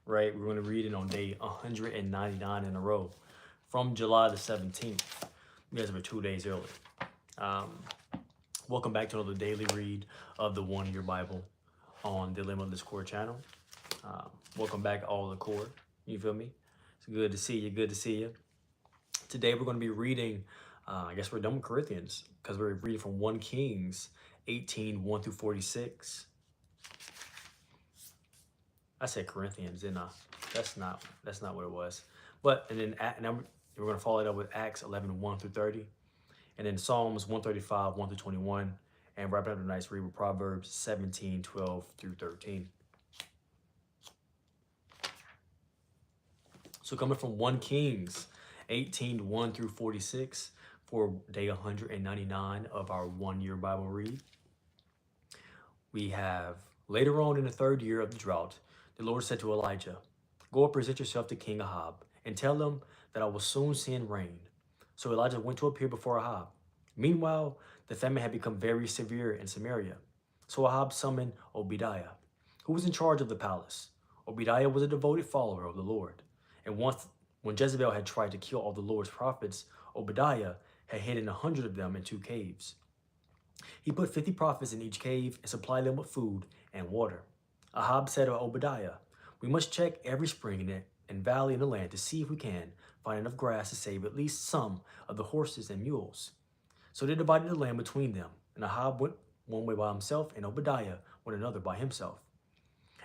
right? We're going to read it on day 199 in a row from July the 17th. You guys are 2 days early. Um, Welcome back to another daily read of the One Year Bible on the Limitless Core channel. Welcome back, all the core. You feel me? It's good to see you. Good to see you. Today we're going to be reading, I guess we're done with Corinthians because we're reading from 1 Kings 18, 1 through 46. I said Corinthians, didn't I? That's not what it was. But, and then we're going to follow it up with Acts 11, 1 through 30. And then Psalms 135, 1 through 21. And wrapping up tonight's read with Proverbs 17, 12 through 13. So coming from 1 Kings 18, 1 through 46 for day 199 of our 1 year Bible read. We have, later on in the 3rd year of the drought, the Lord said to Elijah, "Go and present yourself to King Ahab and tell him that I will soon send rain." So Elijah went to appear before Ahab. Meanwhile, the famine had become very severe in Samaria. So Ahab summoned Obadiah, who was in charge of the palace. Obadiah was a devoted follower of the Lord. And once, when Jezebel had tried to kill all the Lord's prophets, Obadiah had hidden 100 of them in 2 caves. He put 50 prophets in each cave and supplied them with food and water. Ahab said to Obadiah, "We must check every spring and valley in the land to see if we can find enough grass to save at least some of the horses and mules." So they divided the land between them, and Ahab went one way by himself, and Obadiah went another by himself.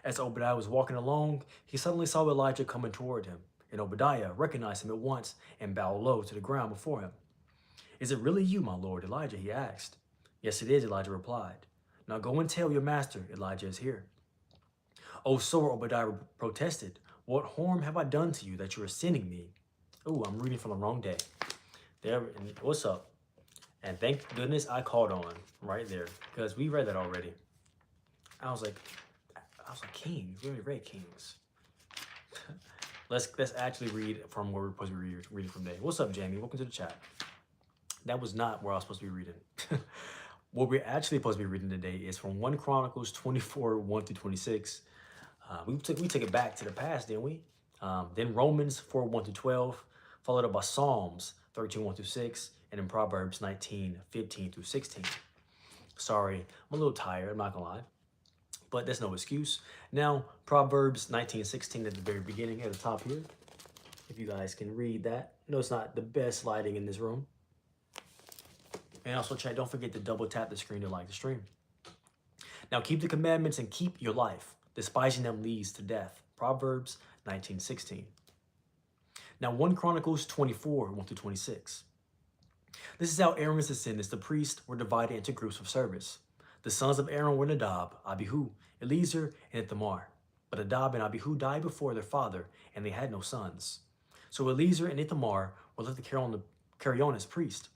As Obadiah was walking along, he suddenly saw Elijah coming toward him, and Obadiah recognized him at once and bowed low to the ground before him. "Is it really you, my lord, Elijah?" he asked. "Yes, it is," Elijah replied. "Now go and tell your master Elijah is here." "Oh, sir," Obadiah protested, "what harm have I done to you that you are sending me?" Oh, I'm reading from the wrong day. There, what's up? And thank goodness I caught on right there because we read that already. I was like, Kings. We already read Kings. let's actually read from where we're supposed to be reading from today. What's up, Jamie? Welcome to the chat. That was not where I was supposed to be reading. What we're actually supposed to be reading today is from 1 Chronicles 24, 1 through 26. We took it back to the past, didn't we? Then Romans 4, 1 through 12, followed up by Psalms 13, 1 through 6, and then Proverbs 19, 15 through 16. Sorry, I'm a little tired, I'm not gonna lie, but that's no excuse. Now, Proverbs 19, 16 at the very beginning, at the top here. If you guys can read that. I know it's not the best lighting in this room. And also, chat, don't forget to double tap the screen to like the stream. "Now keep the commandments and keep your life. Despising them leads to death." Proverbs 19, 16. Now 1 Chronicles 24, 1 through 26. This is how Aaron's descendants, the priests, were divided into groups of service. The sons of Aaron were Nadab, Abihu, Eleazar, and Ithamar. But Nadab and Abihu died before their father, and they had no sons. So Eleazar and Ithamar were left to carry on as priest.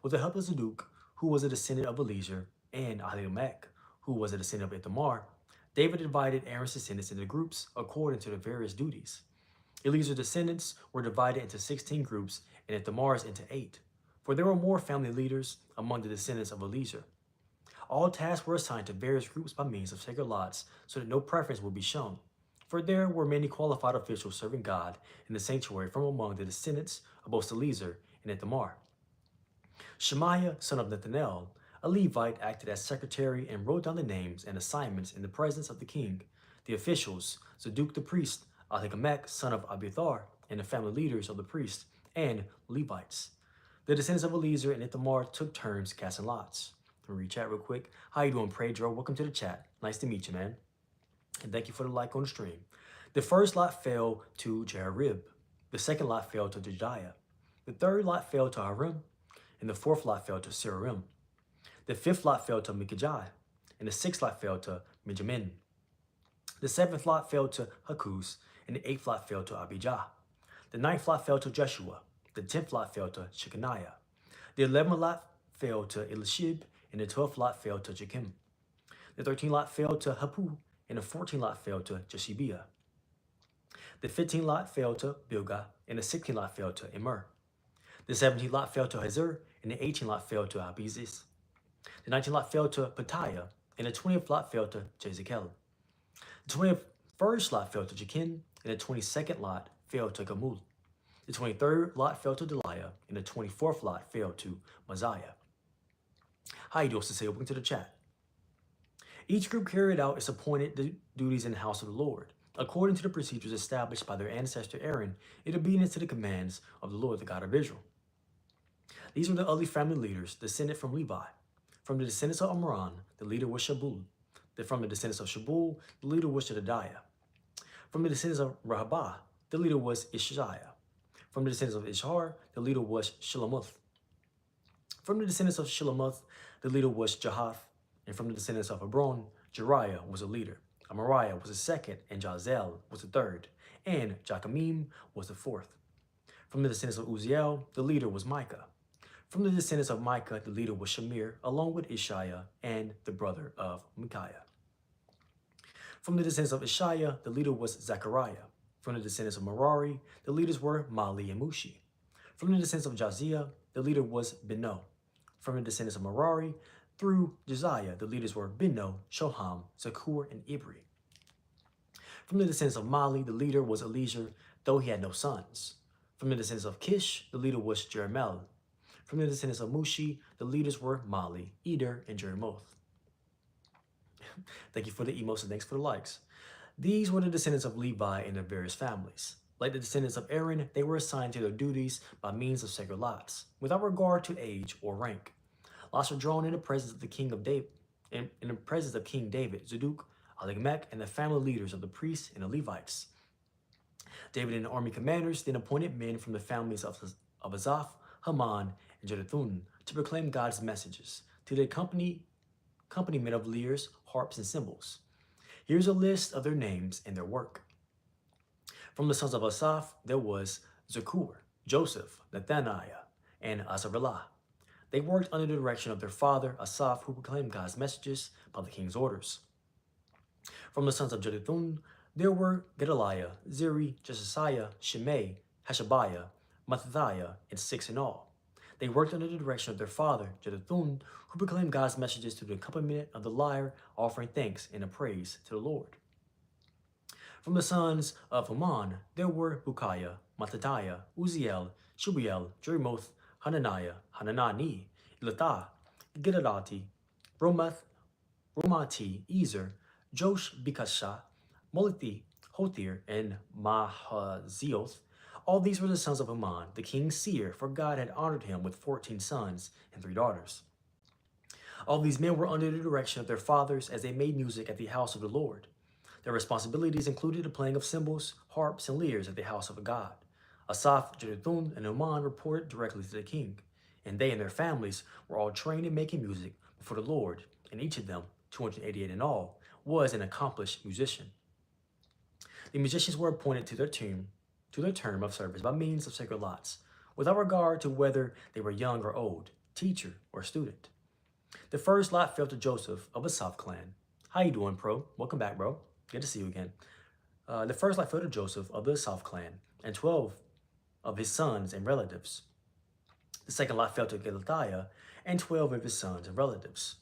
With the help of Zadok, who was a descendant of Eleazar, and Ahimelech, who was a descendant of Ithamar, David divided Aaron's descendants into groups according to their various duties. Eleazar's descendants were divided into 16 groups, and Ithamar's into 8. For there were more family leaders among the descendants of Eleazar. All tasks were assigned to various groups by means of sacred lots, so that no preference would be shown. For there were many qualified officials serving God in the sanctuary from among the descendants of both Eleazar and Ithamar. Shemaiah, son of Nethanel, a Levite, acted as secretary and wrote down the names and assignments in the presence of the king. The officials, Zadok the priest, Ahimelech, son of Abiathar, and the family leaders of the priests, and Levites. The descendants of Eleazar and Ithamar took turns casting lots. Let me read chat real quick. How you doing, Pedro? Welcome to the chat. Nice to meet you, man. And thank you for the like on the stream. The first lot fell to Jeharib. The second lot fell to Jediah. The third lot fell to Harim. And the fourth lot fell to Serarim. The fifth lot fell to Mikajai. And the sixth lot fell to Benjamin. The seventh lot fell to Hakuz. And the eighth lot fell to Abijah. The ninth lot fell to Jeshua. The 10th lot fell to Shechaniah. The 11th lot fell to Elishib, and the 12th lot fell to Jachim. The 13th lot fell to Hapu, and the 14th lot fell to Jeshibiah. The 15th lot fell to Bilgah, and the 16th lot fell to Immer. The 17th lot fell to Hazur, and the 18th lot fell to Abizis. The 19th lot fell to Patiah, and the 20th lot fell to Jezekel. The First lot fell to Jachin, and the 22nd lot fell to Gamul. The 23rd lot fell to Deliah, and the 24th lot fell to Mosiah. How you doing, Cecile? Welcome to the chat. Each group carried out its appointed duties in the house of the Lord, according to the procedures established by their ancestor Aaron, in obedience to the commands of the Lord, the God of Israel. These were the other family leaders descended from Levi. From the descendants of Amram, the leader was Shabul. From the descendants of Shabul, the leader was Jedediah. From the descendants of Rahabah, the leader was Ishiah. From the descendants of Ishar, the leader was Shilamuth. From the descendants of Shilamuth, the leader was Jahath. And from the descendants of Hebron, Jeriah was a leader. Amariah was the second, and Jazel was the third, and Jachamim was the fourth. From the descendants of Uziel, the leader was Micah. From the descendants of Micah, the leader was Shamir, along with Ishiah and the brother of Micaiah. From the descendants of Ishiah, the leader was Zechariah. From the descendants of Merari, the leaders were Mali and Mushi. From the descendants of Jaziah, the leader was Beno. From the descendants of Merari, through Josiah, the leaders were Beno, Shoham, Zakur, and Ibri. From the descendants of Mali, the leader was Eliezer, though he had no sons. From the descendants of Kish, the leader was Jeremel. From the descendants of Mushi, the leaders were Mali, Eder, and Jeremoth. Thank you for the emotes and thanks for the likes. These were the descendants of Levi and their various families. Like the descendants of Aaron, they were assigned to their duties by means of sacred lots, without regard to age or rank. Lots were drawn in the presence of the king of David, in the presence of King David, Zadok, Ahimelech, and the family leaders of the priests and the Levites. David and the army commanders then appointed men from the families of Asaph, Haman, and Jeduthun to proclaim God's messages to the accompaniment of lyres, harps, and cymbals. Here's a list of their names and their work. From the sons of Asaph, there was Zakur, Joseph, Nathaniah, and Azarellah. They worked under the direction of their father, Asaph, who proclaimed God's messages by the king's orders. From the sons of Jeduthun, there were Gedaliah, Zeri, Jesiah, Shimei, Hashabiah, Mattithiah, and 6 in all. They worked under the direction of their father, Jeduthun, who proclaimed God's messages to the accompaniment of the lyre, offering thanks and a praise to the Lord. From the sons of Haman, there were Bukiah, Mattithiah, Uziel, Shubiel, Jeremoth, Hananiah, Hanani, Elatah, Gidalati, Romati, Ezer, Josh Bikasha, Molithi, Hothir, and Mahazioth. All these were the sons of Haman, the king's seer, for God had honored him with 14 sons and 3 daughters. All these men were under the direction of their fathers as they made music at the house of the Lord. Their responsibilities included the playing of cymbals, harps, and lyres at the house of God. Asaph, Jeduthun, and Haman reported directly to the king, and they and their families were all trained in making music before the Lord, and each of them, 288 in all, was an accomplished musician. The musicians were appointed to their term of service by means of sacred lots, without regard to whether they were young or old, teacher or student. The first lot fell to Joseph of Asaph clan. How you doing, Pro? Welcome back, bro. Good to see you again. The first lot fell to Joseph of the Asaph clan, and 12 of his sons and relatives. The second lot fell to Gedaliah, and 12 of his sons and relatives.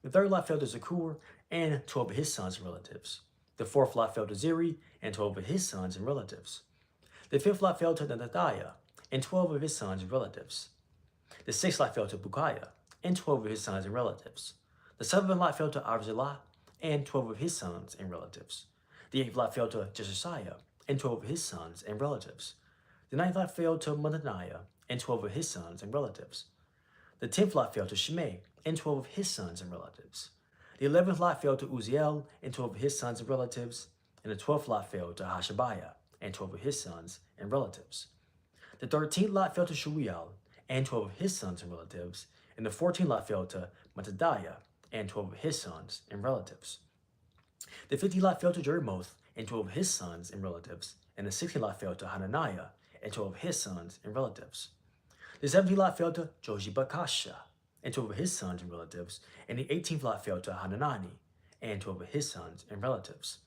The third lot fell to Zakur, and 12 of his sons and relatives. The fourth lot fell to Zeri, and 12 of his sons and relatives. The fifth lot fell to Nathaniah, and 12 of his sons and relatives. The sixth lot fell to Bukiah, and 12 of his sons and relatives. The seventh lot fell to Arzilah, and 12 of his sons and relatives. The eighth lot fell to Jesiah, and 12 of his sons and relatives. The ninth lot fell to Mattaniah, and 12 of his sons and relatives. The 10th lot fell to Shimei, and 12 of his sons and relatives. The 11th lot fell to Uziel, and 12 of his sons and relatives. And the 12th lot fell to Hashabiah, and 12 of his sons and relatives. The 13th lot fell to Shuiel, and 12 of his sons and relatives. And the 14th lot fell to Mattithiah, and 12 of his sons and relatives. The 15th lot fell to Jeremoth, and 12 of his sons and relatives. And the 16th lot fell to Hananiah, and 12 of his sons and relatives. The 17th lot fell to Joshibakasha, and 12 of his sons and relatives. And the 18th lot fell to Hanani, and 12 of his sons and relatives.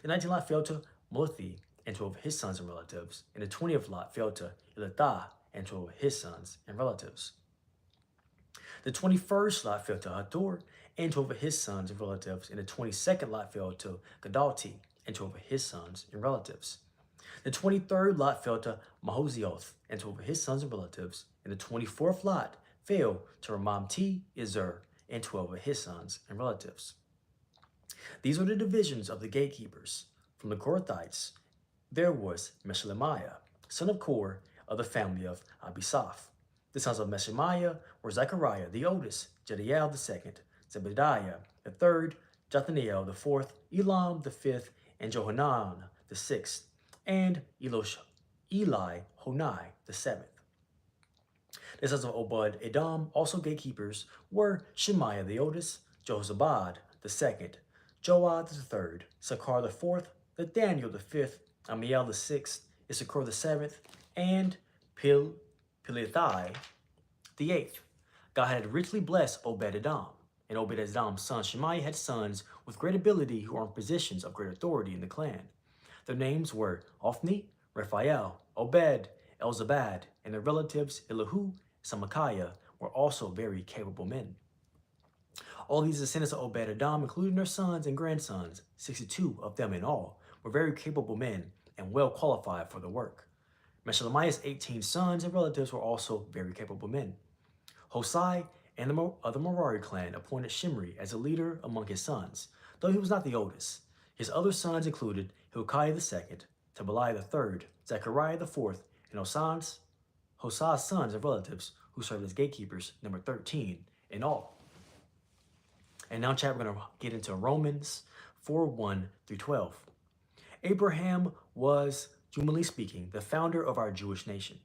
The 19th lot fell to Molithi, and 12 of his sons and relatives. And the 20th lot fell to Elatah, and 12 of his sons and relatives. The 21st lot fell to Hathor, and 12 of his sons and relatives. And the 22nd lot fell to Gadalti, and 12 of his sons and relatives. The 23rd lot fell to Mahozioth and 12 of his sons and relatives, and the 24th lot fell to Ramamti-Izur and 12 of his sons and relatives. These were the divisions of the gatekeepers. From the Korathites, there was Meshelemiah, son of Kor, of the family of Abisaph. The sons of Meshelemiah were Zechariah the oldest, Jediel the second, Zebediah the third, Jothaniel the fourth, Elam the fifth, and Johanan the sixth, and Eli Honai the seventh. The sons of Obed Edom, also gatekeepers, were Shemaiah the oldest, Jehozabad the second, Joad the third, Sakar the fourth, Nathaniel the fifth, Amiel the sixth, Issachar the seventh, and Pilithai the eighth. God had richly blessed Obed-Edom, and Obed-Edom's son Shemaiah had sons with great ability who were in positions of great authority in the clan. Their names were Ophni, Raphael, Obed, Elzabad, and their relatives Elihu and Samakiah were also very capable men. All these descendants of Obed-Edom, including their sons and grandsons, 62 of them in all, were very capable men and well qualified for the work. Meshelemiah's 18 sons and relatives were also very capable men. Hosai and the Merari clan appointed Shimri as a leader among his sons, though he was not the oldest. His other sons included Hilkiah the second, Tabaliah the third, Zechariah the fourth, and Hosai's sons and relatives who served as gatekeepers, number 13 in all. And now, chat, we're going to get into Romans 4:1 through 12. Abraham was, humanly speaking, the founder of our Jewish nation.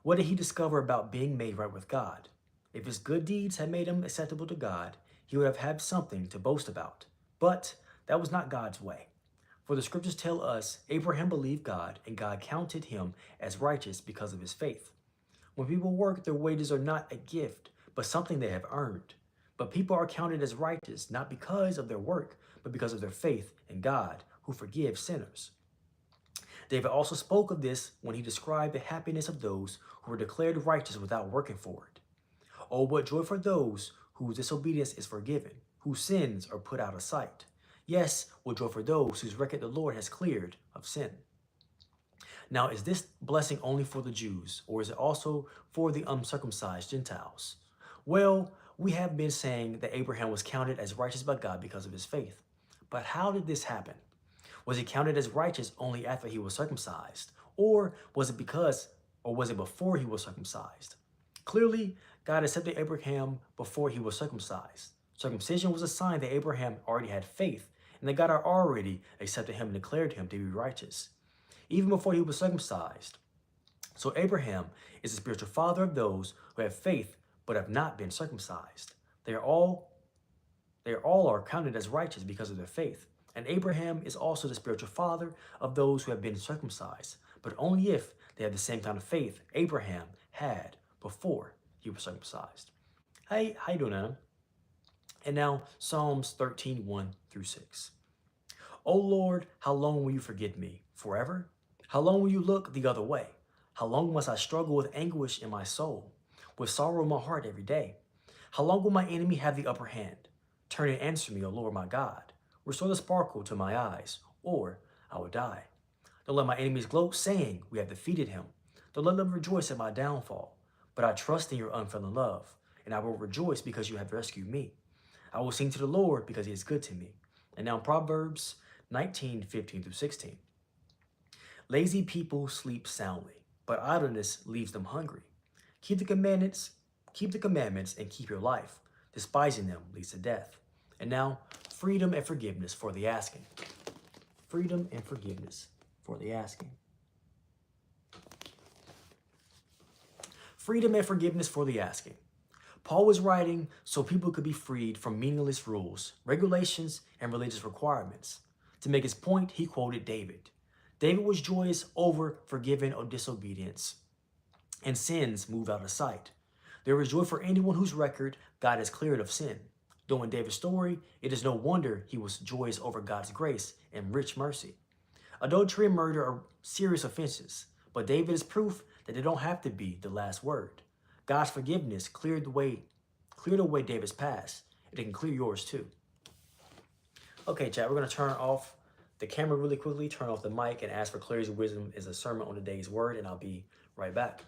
What did he discover about being made right with God? If his good deeds had made him acceptable to God, he would have had something to boast about. But that was not God's way. For the scriptures tell us Abraham believed God, and God counted him as righteous because of his faith. When people work, their wages are not a gift, but something they have earned. But people are counted as righteous not because of their work, but because of their faith in God, who forgives sinners. David also spoke of this when he described the happiness of those who were declared righteous without working for it. Oh, what joy for those whose disobedience is forgiven, whose sins are put out of sight. Yes, what joy for those whose record the Lord has cleared of sin. Now, is this blessing only for the Jews, or is it also for the uncircumcised Gentiles? Well, we have been saying that Abraham was counted as righteous by God because of his faith. But how did this happen? Was he counted as righteous only after he was circumcised? Or was it before he was circumcised? Clearly, God accepted Abraham before he was circumcised. Circumcision was a sign that Abraham already had faith, and that God had already accepted him and declared him to be righteous, even before he was circumcised. So Abraham is the spiritual father of those who have faith but have not been circumcised. They all are counted as righteous because of their faith. And Abraham is also the spiritual father of those who have been circumcised, but only if they have the same kind of faith Abraham had before he was circumcised. Hey, how you doing, Adam? And now, Psalms 13:1 through 6. O Lord, how long will you forget me? Forever? How long will you look the other way? How long must I struggle with anguish in my soul, with sorrow in my heart every day? How long will my enemy have the upper hand? Turn and answer me, O Lord my God. Restore the sparkle to my eyes, or I will die. Don't let my enemies gloat, saying, we have defeated him. Don't let them rejoice at my downfall. But I trust in your unfailing love, and I will rejoice because you have rescued me. I will sing to the Lord because he is good to me. And now Proverbs 19:15 through 16. Lazy people sleep soundly, but idleness leaves them hungry. Keep the commandments, and keep your life. Despising them leads to death. And now, freedom and forgiveness for the asking. Freedom and forgiveness for the asking. Freedom and forgiveness for the asking. Paul was writing so people could be freed from meaningless rules, regulations, and religious requirements. To make his point, he quoted David. David was joyous over forgiven or disobedience, and sins moved out of sight. There was joy for anyone whose record God has cleared of sin. Though in David's story, it is no wonder he was joyous over God's grace and rich mercy. Adultery and murder are serious offenses, but David is proof that they don't have to be the last word. God's forgiveness cleared away David's past. It can clear yours too. Okay, chat, we're going to turn off the camera really quickly, turn off the mic, and ask for clarity of wisdom is a sermon on the day's word, and I'll be right back.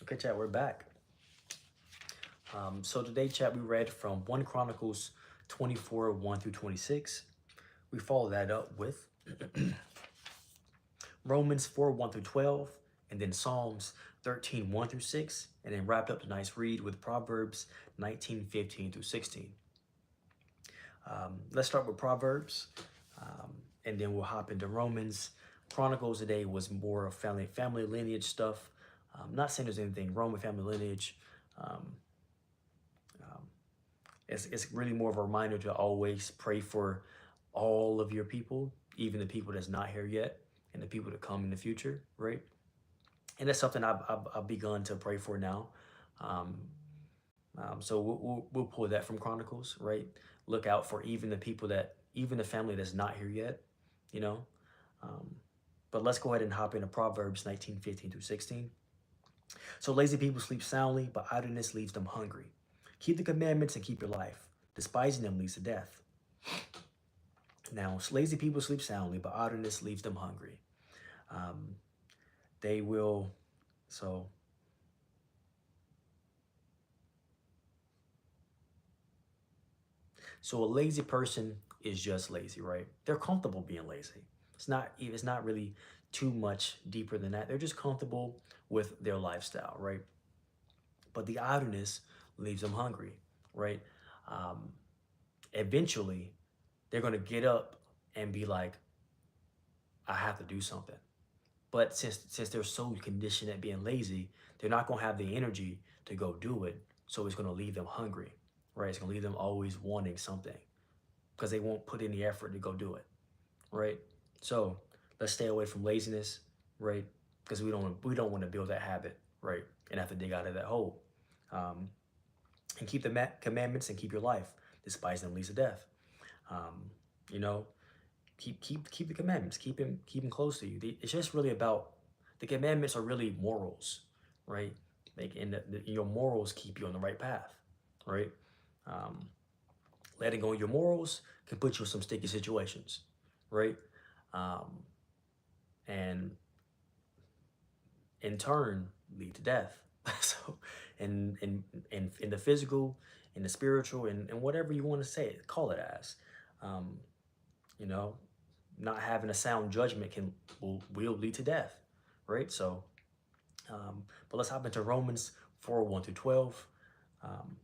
Okay, chat, we're back. So today, chat, we read from 1 Chronicles 24, 1 through 26. We follow that up with Romans 4, 1 through 12, and then Psalms 13, 1 through 6, and then wrapped up tonight's read with Proverbs 19, 15 through 16. Let's start with Proverbs, and then we'll hop into Romans. Chronicles today was more of family lineage stuff. Not saying there's anything wrong with family lineage. Um, it's really more of a reminder to always pray for all of your people, even the people that's not here yet, and the people that come in the future, right? And that's something I've begun to pray for now. Um, so we'll pull that from Chronicles, right? Look out for even the people even the family that's not here yet, you know. Um, but let's go ahead and hop into Proverbs 19, 15 through 16. So lazy people sleep soundly, but idleness leaves them hungry. Keep the commandments and keep your life. Despising them leads to death. Now, lazy people sleep soundly, but idleness leaves them hungry. Um, they will, so So a lazy person is just lazy, right? They're comfortable being lazy. It's not really too much deeper than that. They're just comfortable with their lifestyle, right? But the idleness leaves them hungry, right? Um, Eventually, they're gonna get up and be like, I have to do something. But since they're so conditioned at being lazy, they're not gonna have the energy to go do it. So it's gonna leave them hungry, right? It's gonna leave them always wanting something because they won't put in the effort to go do it, right? So let's stay away from laziness, right? Because we don't want to build that habit, right? And have to dig out of that hole. Um, and keep the commandments and keep your life. Despise them leads to death. Um, you know, Keep the commandments. Keep him close to you. It's just really about the commandments are really morals, right? Like your morals keep you on the right path, right? Um, Letting go of your morals can put you in some sticky situations, right? Um, and in turn lead to death. So, in the physical, in the spiritual, and whatever you want to say it, call it as, um, you know, not having a sound judgment will lead to death, right? So, but let's hop into Romans 4:1 through 12. Um,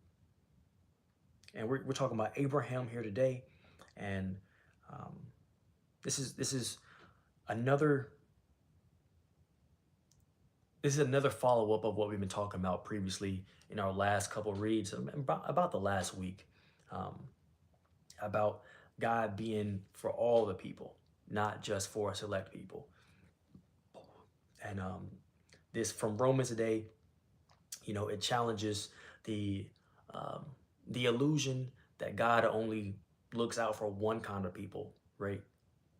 and we're talking about Abraham here today, and um, this is another this is another follow up of what we've been talking about previously in our last couple of reads about the last week, um, about God being for all the people, not just for a select people. And this from Romans today, it challenges the um, the illusion that God only looks out for one kind of people, right?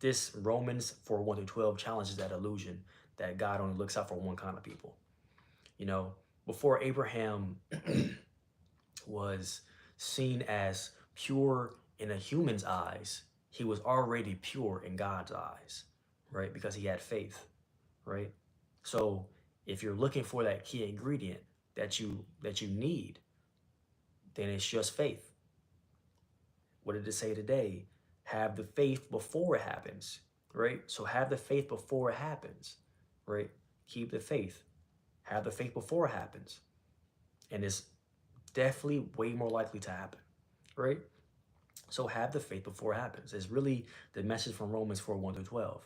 This Romans 4:1 through 12 challenges that illusion that God only looks out for one kind of people. You know, before Abraham was seen as pure in a human's eyes, he was already pure in God's eyes, right? Because he had faith, right? So if you're looking for that key ingredient that you need, then it's just faith. What did it say today? Have the faith before it happens, right? So have the faith before it happens, right? Keep the faith. Have the faith before it happens. And it's definitely way more likely to happen, right? So have the faith before it happens. It's really the message from Romans 4:1 through 12.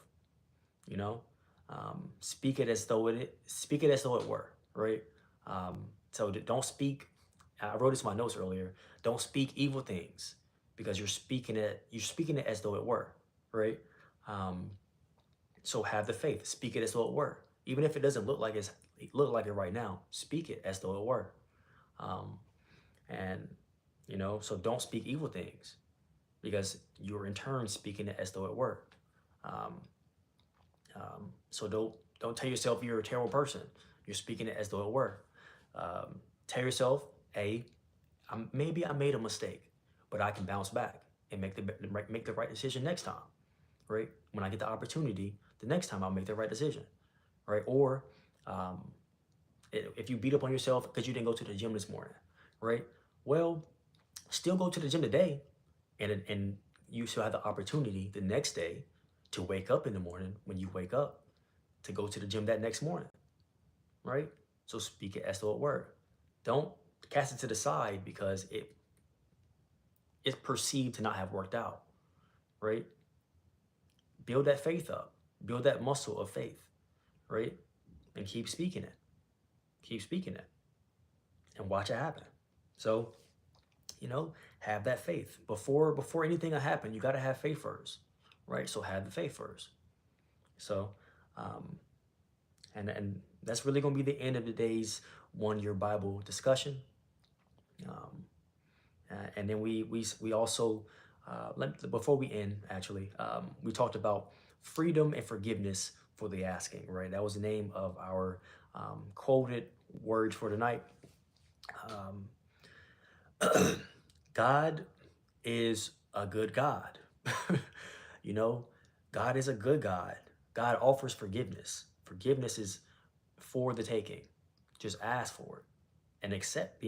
You know, speak it as though it were, right? So don't speak. I wrote this in my notes earlier. Don't speak evil things because you're speaking it as though it were, right? Um, so have the faith. Speak it as though it were, even if it doesn't look like it right now. Speak it as though it were, um, and so don't speak evil things because you're in turn speaking it as though it were. Um, so don't tell yourself you're a terrible person. You're speaking it as though it were. Tell yourself, hey, maybe I made a mistake, but I can bounce back and make the right decision next time, right? When I get the opportunity, the next time I'll make the right decision, right? Or um, if you beat up on yourself because you didn't go to the gym this morning, right? Well, still go to the gym today, and you still have the opportunity the next day to wake up in the morning when you wake up to go to the gym that next morning, right? So speak it as though it were. Don't cast it to the side because it's perceived to not have worked out, right? Build that faith up, build that muscle of faith, right? And keep speaking it, and watch it happen. So, have that faith before anything will happen. You got to have faith first, right? So have the faith first. So, um, and that's really going to be the end of today's 1 year Bible discussion. Um, and then we also before we end, actually, we talked about freedom and forgiveness for the asking, right? That was the name of our quoted words for tonight. Um, God is a good God. you know, God is a good God. God offers forgiveness. Forgiveness is for the taking. Just ask for it and accept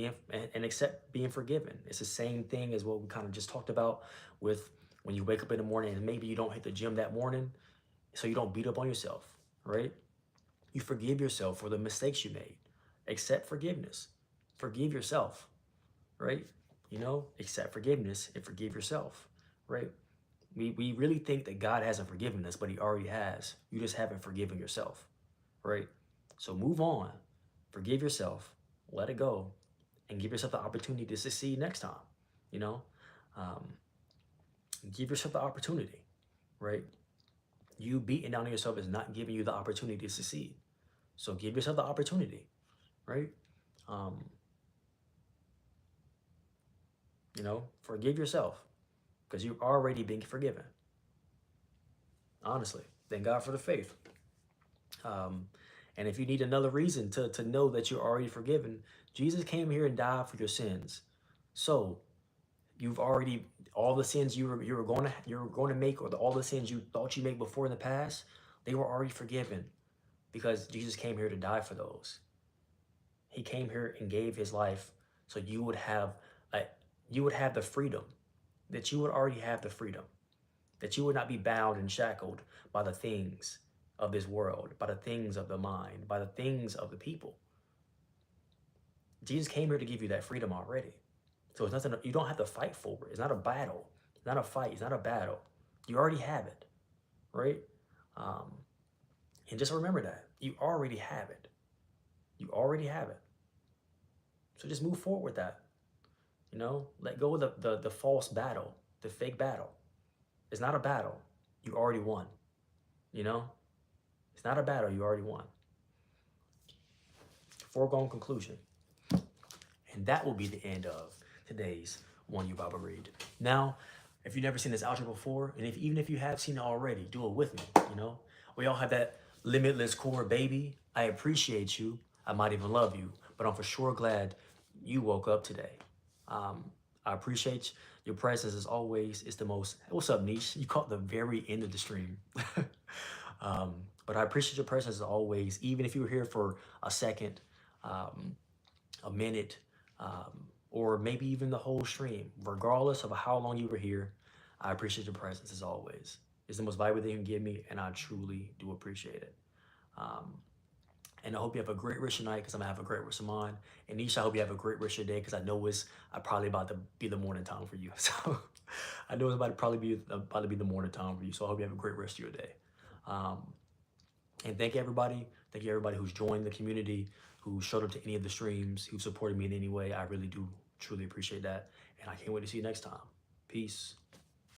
being forgiven. It's the same thing as what we kind of just talked about with when you wake up in the morning and maybe you don't hit the gym that morning, so you don't beat up on yourself, right? You forgive yourself for the mistakes you made. Accept forgiveness. Forgive yourself, right? Accept forgiveness and forgive yourself, right? We really think that God hasn't forgiven us, but he already has. You just haven't forgiven yourself, right? So move on, forgive yourself, let it go, and give yourself the opportunity to succeed next time. You know, um, give yourself the opportunity, right? You beating down on yourself is not giving you the opportunity to succeed. So give yourself the opportunity, right? Um, forgive yourself because you've already been forgiven. honestly. Thank God for the faith. Um, and if you need another reason to know that you're already forgiven, Jesus came here and died for your sins. So you've already, all the sins you were going to make, or all the sins you thought you made before in the past, they were already forgiven because Jesus came here to die for those. He came here and gave his life so a, you would have the freedom, that you would already have the freedom, that you would not be bound and shackled by the things of this world, by the things of the mind, by the things of the people. Jesus came here to give you that freedom already. So it's nothing, you don't have to fight for it. It's not a battle. It's not a fight. It's not a battle. You already have it, right? Um, and just remember that. You already have it. You already have it. So just move forward with that. Let go of the false battle, the fake battle. It's not a battle. You already won. You know? It's not a battle. You already won. Foregone conclusion. And that will be the end of today's One Year Bible Read. Now, if you've never seen this outro before, and even if you have seen it already, do it with me. We all have that limitless core, baby. I appreciate you. I might even love you, but I'm for sure glad you woke up today. I appreciate your presence as always. It's the most. What's up, Niche? You caught the very end of the stream. But I appreciate your presence as always, even if you were here for a second, a minute, or maybe even the whole stream. Regardless of how long you were here, I appreciate your presence as always. It's the most valuable thing you can give me, and I truly do appreciate it. Um, and I hope you have a great rest of your night, because I'm going to have a great rest of mine. And Nisha, I hope you have a great rest of your day, because I know it's probably about to be the morning time for you. So I know it's about to be the morning time for you. So I hope you have a great rest of your day. Um, and thank you, everybody. Thank you, everybody who's joined the community, who showed up to any of the streams, who supported me in any way. I really do truly appreciate that. And I can't wait to see you next time. Peace.